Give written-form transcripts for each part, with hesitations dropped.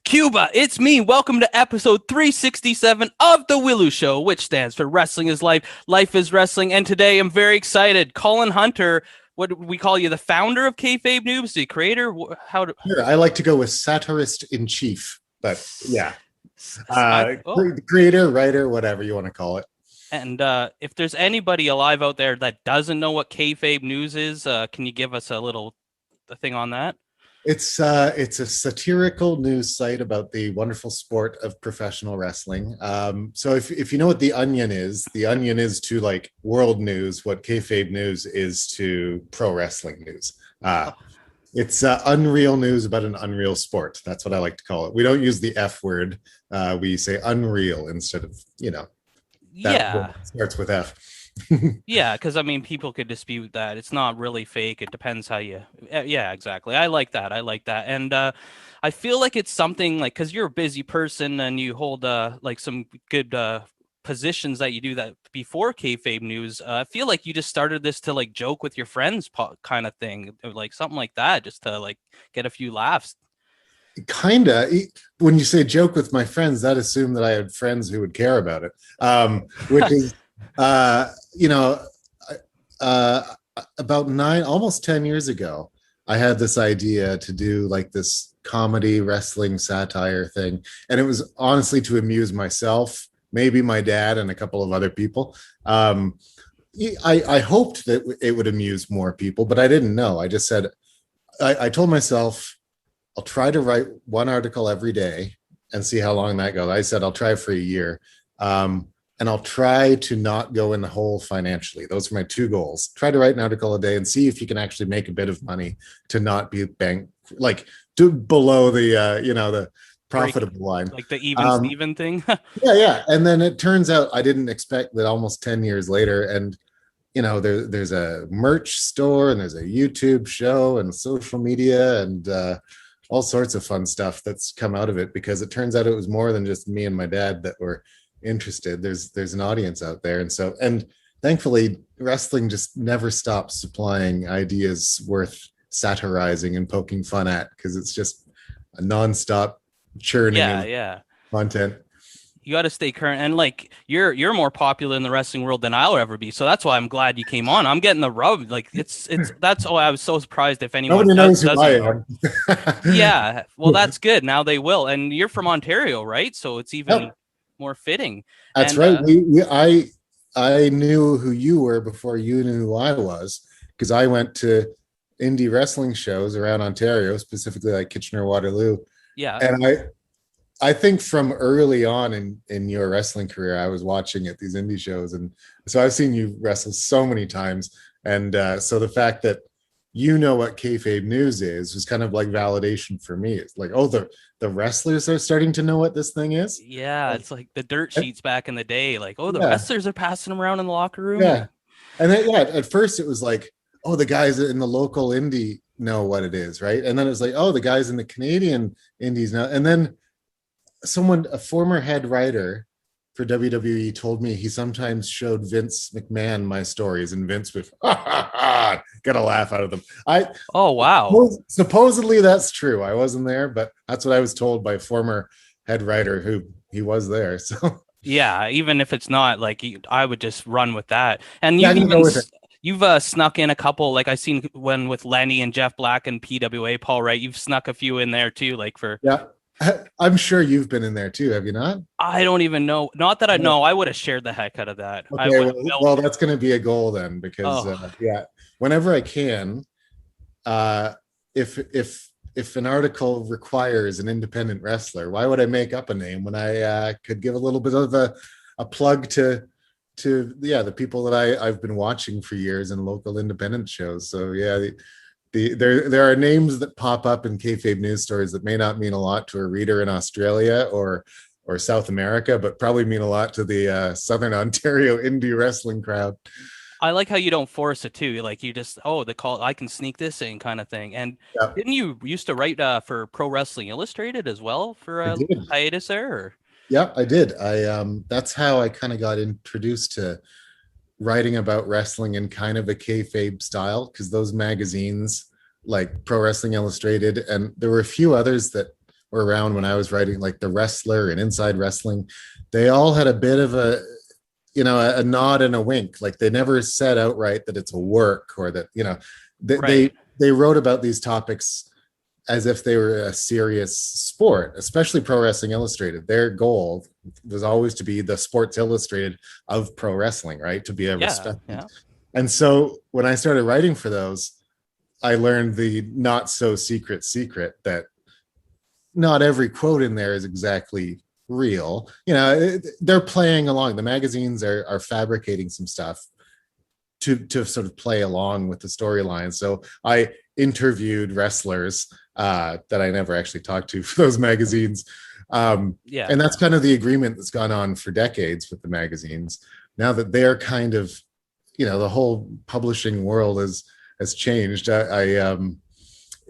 Cuba, it's me. Welcome to episode 367 of The W.I.L.L.I.W Show, which stands for Wrestling is Life, Life is Wrestling. And today I'm very excited. Colin Hunter, what do we call you, the founder of Kayfabe Noobs, the creator? Sure, I like to go with satirist in chief, but yeah, Oh. creator, writer, whatever you want to call it. And if there's anybody alive out there that doesn't know what Kayfabe News is, can you give us a thing on that? It's a satirical news site about the wonderful sport of professional wrestling. So if you know what the Onion is to like world news what kayfabe news is to pro wrestling news. It's unreal news about an unreal sport. That's what I like to call it. We don't use the F word. We say unreal instead of that word Yeah. starts with F. Yeah, because I mean, people could dispute that. It's not really fake. It depends how you. Yeah, exactly. I like that. I like that. And I feel like it's something like because you're a busy person and you hold like some good positions that you do that before kayfabe news. I feel like you just started this to like joke with your friends, kind of thing, or like something like that, just to like get a few laughs. Kinda. When you say joke with my friends, that assumed that I had friends who would care about it, which is uh, you know, uh, about almost 10 years ago, I had this idea to do like this comedy wrestling satire thing. And it was honestly to amuse myself, maybe my dad and a couple of other people. I hoped that it would amuse more people, but I didn't know. I just said, I told myself, I'll try to write one article every day and see how long that goes. I said, I'll try for a year. And I'll try to not go in the hole financially. Those are my two goals. Try to write an article a day and see if you can actually make a bit of money to not be like do below the the profitable line, like the even Steven thing. yeah. And then it turns out I didn't expect that almost 10 years later, and there's a merch store and there's a YouTube show and social media and all sorts of fun stuff that's come out of it, because it turns out it was more than just me and my dad that were interested. There's an audience out there, and thankfully wrestling just never stops supplying ideas worth satirizing and poking fun at, because it's just a non-stop churning of Yeah. content. You got to stay current, and like you're more popular in the wrestling world than I'll ever be. So that's why I'm glad you came on. I'm getting the rub. Like it's that's oh, I was so surprised if anyone Nobody knows who I doesn't know. am. Yeah, well, that's good. Now they will, and you're from Ontario, right? So it's even more fitting. That's And right. I knew who you were before you knew who I was, because I went to indie wrestling shows around Ontario, specifically like Kitchener Waterloo. yeah, And I think from early on in your wrestling career, I was watching at these indie shows, and so I've seen you wrestle so many times. And so the fact that you know what kayfabe news is was kind of like validation for me. It's like, oh, the wrestlers are starting to know what this thing is. yeah, it's like the dirt sheets back in the day. Like, oh, the Yeah, wrestlers are passing them around in the locker room. yeah. And then, yeah, at first it was like, oh, the guys in the local indie know what it is, right? And then it was like, oh, the guys in the Canadian indies know. And then a former head writer for WWE told me he sometimes showed Vince McMahon my stories, and Vince would get a laugh out of them. Oh, wow. Supposedly that's true. I wasn't there, but that's what I was told by a former head writer who he was there. So Yeah, even if it's not, like I would just run with that. And yeah, I'm gonna go with it. you've snuck in a couple, like I seen one with Lenny and Jeff Black and PWA Paul, right? You've snuck a few in there too, like for Yeah. I'm sure you've been in there too, have you not? I don't even know. Not that I know. I would have shared the heck out of that. I Okay, would. well, that's going to be a goal then, because Oh, yeah, whenever I can, uh, if an article requires an independent wrestler, why would I make up a name when I could give a little bit of a plug to the people that I've been watching for years in local independent shows. So yeah, there are names that pop up in kayfabe news stories that may not mean a lot to a reader in Australia or South America, but probably mean a lot to the Southern Ontario indie wrestling crowd. I like how you don't force it too. Like you just, oh, the call, I can sneak this in kind of thing. And Yeah, didn't you used to write for Pro Wrestling Illustrated as well for I a did. hiatus there? Or? Yeah, I did. That's how I kind of got introduced to writing about wrestling in kind of a kayfabe style, because those magazines like Pro Wrestling Illustrated, and there were a few others that were around when I was writing, like The Wrestler and Inside Wrestling, they all had a bit of a, a nod and a wink. Like they never said outright that it's a work, or that, they they, Right. they wrote about these topics as if they were a serious sport, especially Pro Wrestling Illustrated. Their goal was always to be the Sports Illustrated of pro wrestling, right? To be a Yeah. respected. Yeah. And so when I started writing for those, I learned the not so secret that not every quote in there is exactly real. They're playing along. The magazines are fabricating some stuff to sort of play along with the storyline. So I interviewed wrestlers that I never actually talked to for those magazines. Yeah. And that's kind of the agreement that's gone on for decades with the magazines. Now that they're kind of, the whole publishing world has changed.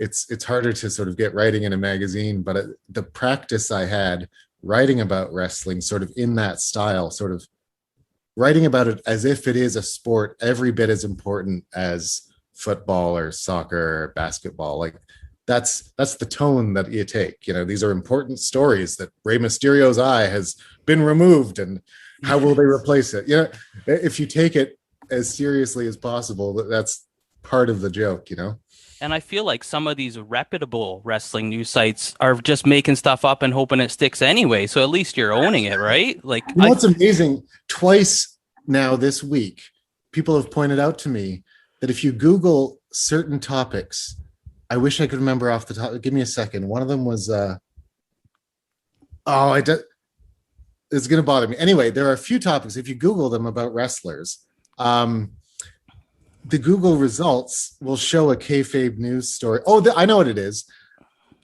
It's harder to sort of get writing in a magazine, but the practice I had writing about wrestling, sort of in that style, sort of writing about it as if it is a sport every bit as important as football or soccer or basketball. Like that's the tone that you take. These are important stories, that Rey Mysterio's eye has been removed, and how will they replace it? If you take it as seriously as possible, that's part of the joke. And I feel like some of these reputable wrestling news sites are just making stuff up and hoping it sticks anyway. So at least you're owning it, right? Like You know what's amazing? Twice now this week, people have pointed out to me that if you Google certain topics, I wish I could remember off the top. Give me a second. One of them was, it's going to bother me. Anyway, there are a few topics. If you Google them about wrestlers, um, the Google results will show a kayfabe news story. Oh, I know what it is.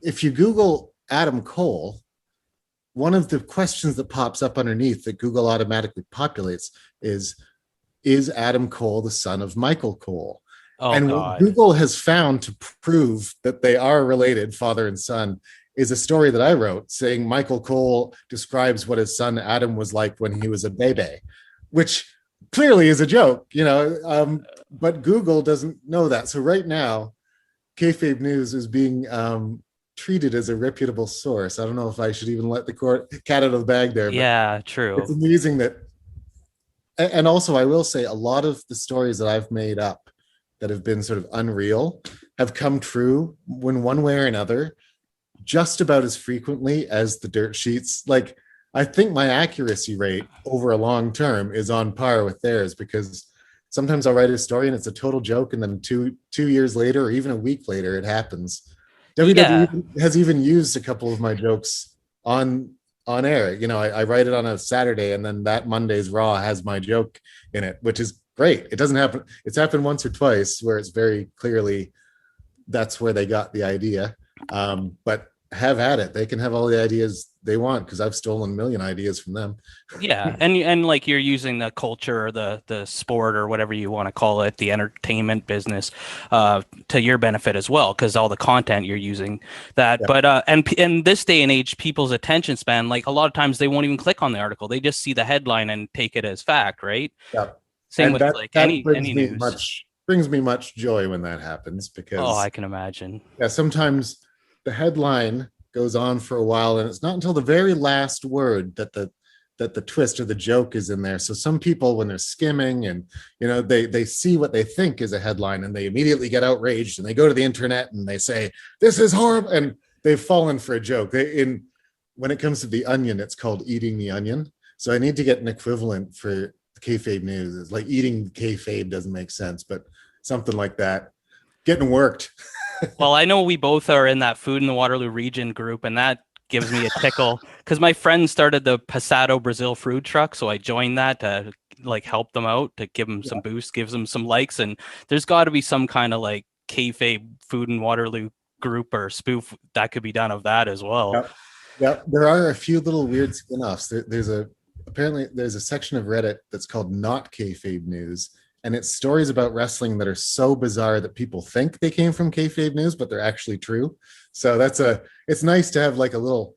If you Google Adam Cole, one of the questions that pops up underneath that Google automatically populates is Adam Cole the son of Michael Cole? oh And what God. Google has found to prove that they are related, father and son, is a story that I wrote saying Michael Cole describes what his son Adam was like when he was a baby, which clearly is a joke. But Google doesn't know that. So right now, Kayfabe News is being treated as a reputable source. I don't know if I should even let the cat out of the bag there, but Yeah, it's true. amusing that. And also, I will say a lot of the stories that I've made up that have been sort of unreal have come true when one way or another, just about as frequently as the dirt sheets. Like, I think my accuracy rate over a long term is on par with theirs, because sometimes I'll write a story and it's a total joke, and then two years later, or even a week later, it happens. WWE Yeah. has even used a couple of my jokes on air. I write it on a Saturday, and then that Monday's Raw has my joke in it, which is great. It doesn't happen. It's happened once or twice where it's very clearly that's where they got the idea. But have at it. They can have all the ideas they want, because I've stolen a million ideas from them. Yeah, and like you're using the culture or the sport or whatever you want to call it, the entertainment business, to your benefit as well, because all the content you're using that. Yeah, But and in this day and age, people's attention span, like a lot of times, they won't even click on the article; they just see the headline and take it as fact, right? yeah. Same And with that like that any news. brings me much joy when that happens, Oh, I because can imagine. yeah, sometimes the headline goes on for a while, and it's not until the very last word that the twist or the joke is in there. So some people, when they're skimming, and they see what they think is a headline, and they immediately get outraged, and they go to the internet and they say this is horrible, and they've fallen for a joke. When it comes to the Onion, it's called eating the onion. So I need to get an equivalent for kayfabe news. It's like eating kayfabe doesn't make sense, but something like that. Getting worked. Well, I know we both are in that food in the Waterloo region group, and that gives me a tickle because my friend started the Passado Brazil food truck, so I joined that to like help them out, to give them some boost, gives them some likes, and there's got to be some kind of like kayfabe food in Waterloo group or spoof that could be done of that as well. Yeah. Yeah, there are a few little weird spin-offs. Apparently there's a section of Reddit that's called Not Kayfabe News, and it's stories about wrestling that are so bizarre that people think they came from kayfabe news, but they're actually true. So it's nice to have like a little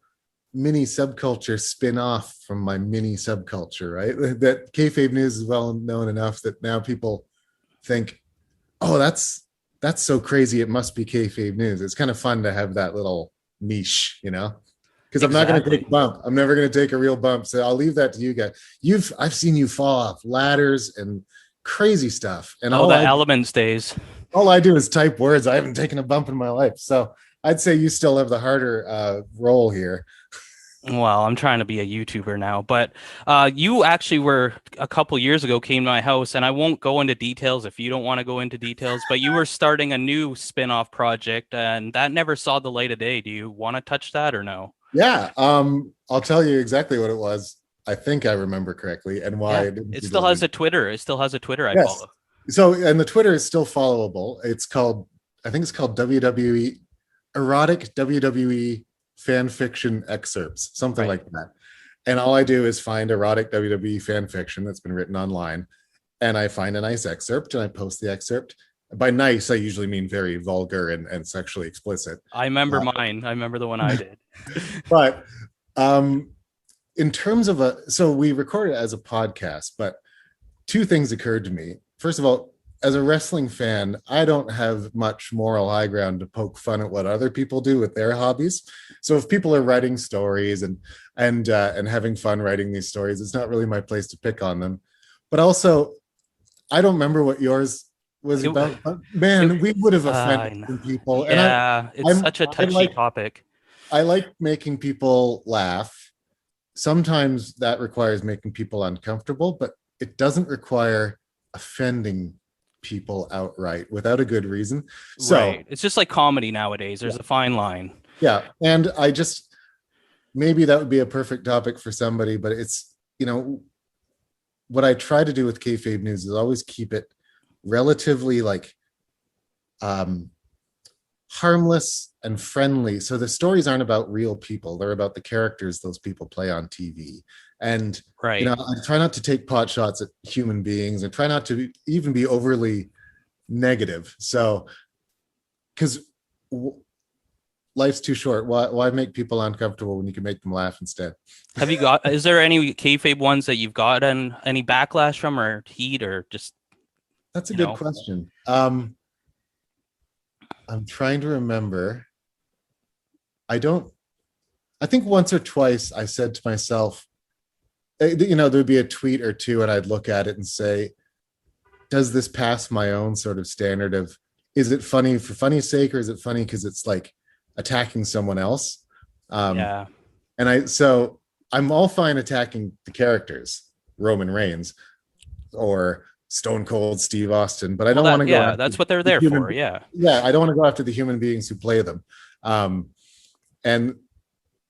mini subculture spin off from my mini subculture, right? That kayfabe news is well known enough that now people think, oh, that's so crazy, it must be kayfabe news. It's kind of fun to have that little niche. because I'm not going to take Exactly. a bump. I'm never going to take a real bump. So I'll leave that to you guys. I've seen you fall off ladders and crazy stuff, and Oh, the elements days. all I do is type words. I haven't taken a bump in my life, so I'd say you still have the harder role here. Well, I'm trying to be a YouTuber now, but you actually were a couple years ago came to my house, and I won't go into details if you don't want to go into details, but you were starting a new spin-off project, and that never saw the light of day. Do you want to touch that or no? Yeah, I'll tell you exactly what it was. I think I remember correctly, and why Yeah, I didn't it see the still has lead. a Twitter. It still has a Twitter I Yes. follow. So, and the Twitter is still followable. It's called, I think it's called WWE Erotic WWE Fan Fiction Excerpts, something Right. like that. And all I do is find erotic WWE fan fiction that's been written online, and I find a nice excerpt and I post the excerpt. By nice, I usually mean very vulgar and sexually explicit. I remember Uh, mine. I remember the one I did. but um, in terms of so we record it as a podcast, but two things occurred to me. First of all, as a wrestling fan, I don't have much moral high ground to poke fun at what other people do with their hobbies. So if people are writing stories and having fun writing these stories, it's not really my place to pick on them. But also, I don't remember what yours was It, about. But it, man, we would have offended I know. some people, and Yeah, it's such a I touchy like topic. I like making people laugh. Sometimes that requires making people uncomfortable, but it doesn't require offending people outright without a good reason. So, Right. It's just like comedy nowadays. yeah, There's a fine line. yeah. And I just, maybe that would be a perfect topic for somebody, but what I try to do with kayfabe news is always keep it relatively like um, harmless and friendly. So the stories aren't about real people; they're about the characters those people play on TV. And Right. I try not to take pot shots at human beings, and try not to even be overly negative. So, because life's too short. Why make people uncomfortable when you can make them laugh instead? Have you got, is there any kayfabe ones that you've gotten any backlash from or heat or just, That's a you good know? question. I'm trying to remember. I don't. I think once or twice I said to myself, there'd be a tweet or two, and I'd look at it and say, "Does this pass my own sort of standard of? Is it funny for funny's sake, or is it funny because it's like attacking someone else?" Um, Yeah. so I'm all fine attacking the characters, Roman Reigns or Stone Cold Steve Austin, but I Well, don't want that, to go yeah, after that's what they're the there human. for. Yeah. Yeah, I don't want to go after the human beings who play them. Um, and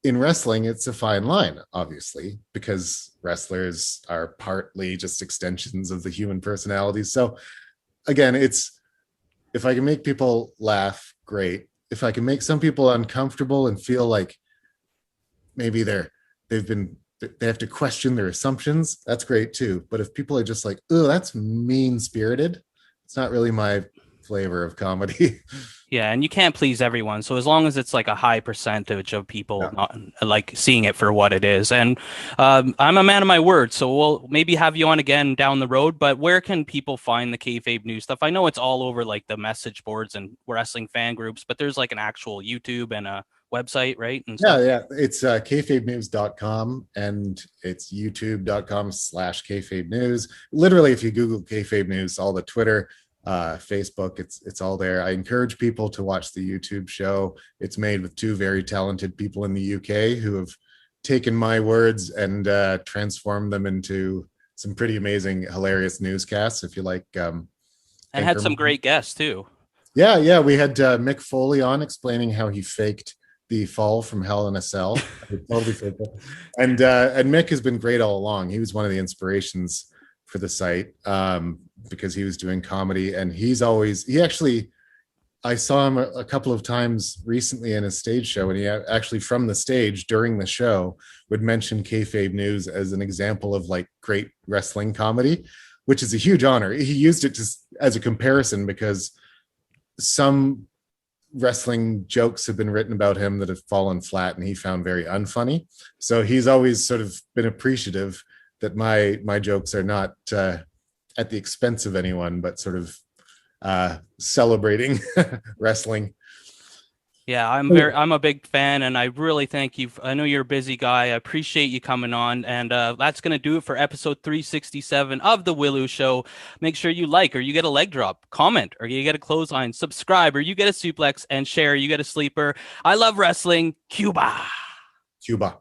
in wrestling, it's a fine line, obviously, because wrestlers are partly just extensions of the human personalities. So again, it's if I can make people laugh, great. If I can make some people uncomfortable and feel like maybe they have to question their assumptions, that's great too. But if people are just like, oh, that's mean spirited, it's not really my flavor of comedy. Yeah, and you can't please everyone. So as long as it's like a high percentage of people Yeah. not like seeing it for what it is, and I'm a man of my word, so we'll maybe have you on again down the road. But where can people find the kayfabe news stuff? I know it's all over like the message boards and wrestling fan groups, but there's like an actual YouTube and a website, right, and Yeah, stuff. yeah. It's kayfabenews.com, and it's youtube.com/kayfabe news. Literally, if you Google kayfabe news, all the Twitter, Facebook, it's all there. I encourage people to watch the YouTube show. It's made with two very talented people in the UK who have taken my words and transformed them into some pretty amazing, hilarious newscasts. If you like And had some Anchorman. great guests too. Yeah, yeah. We had Mick Foley on explaining how he faked the fall from Hell in a Cell. Totally faked it. And Mick has been great all along. He was one of the inspirations for the site because he was doing comedy, and he actually I saw him a couple of times recently in a stage show, and he actually from the stage during the show would mention kayfabe news as an example of like great wrestling comedy, which is a huge honor. He used it just as a comparison because some wrestling jokes have been written about him that have fallen flat and he found very unfunny. So he's always sort of been appreciative that my jokes are not at the expense of anyone, but sort of celebrating wrestling. Yeah, Anyway, I'm a big fan, and I really thank you. I know you're a busy guy. I appreciate you coming on, and that's gonna do it for episode 367 of the Willow Show. Make sure you like, or you get a leg drop, comment, or you get a clothesline, subscribe, or you get a suplex, and share. You get a sleeper. I love wrestling. Cuba. Cuba.